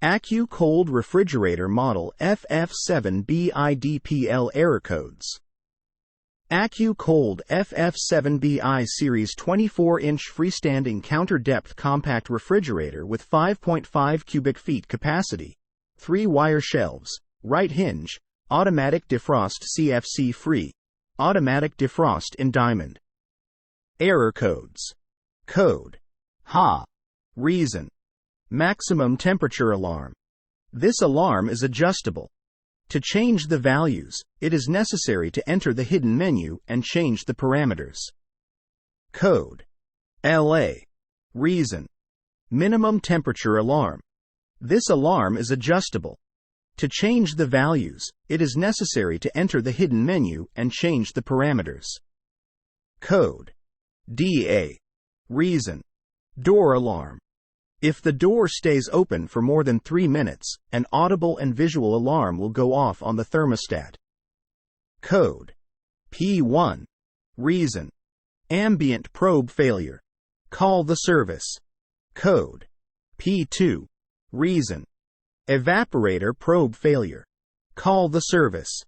AccuCold refrigerator model FF7BIDPL error codes. AccuCold FF7BI Series 24-inch freestanding counter-depth compact refrigerator with 5.5 cubic feet capacity, 3-wire shelves, right hinge, automatic defrost CFC-free, automatic defrost in diamond. Error codes. Code. Ha. Reason. Maximum temperature alarm. This alarm is adjustable. To change the values, it is necessary to enter the hidden menu and change the parameters. Code. LA. Reason. Minimum temperature alarm. This alarm is adjustable. To change the values, it is necessary to enter the hidden menu and change the parameters. Code. DA. Reason. Door alarm. If the door stays open for more than 3 minutes, an audible and visual alarm will go off on the thermostat. Code. P1. Reason. Ambient probe failure. Call the service. Code. P2. Reason. Evaporator probe failure. Call the service.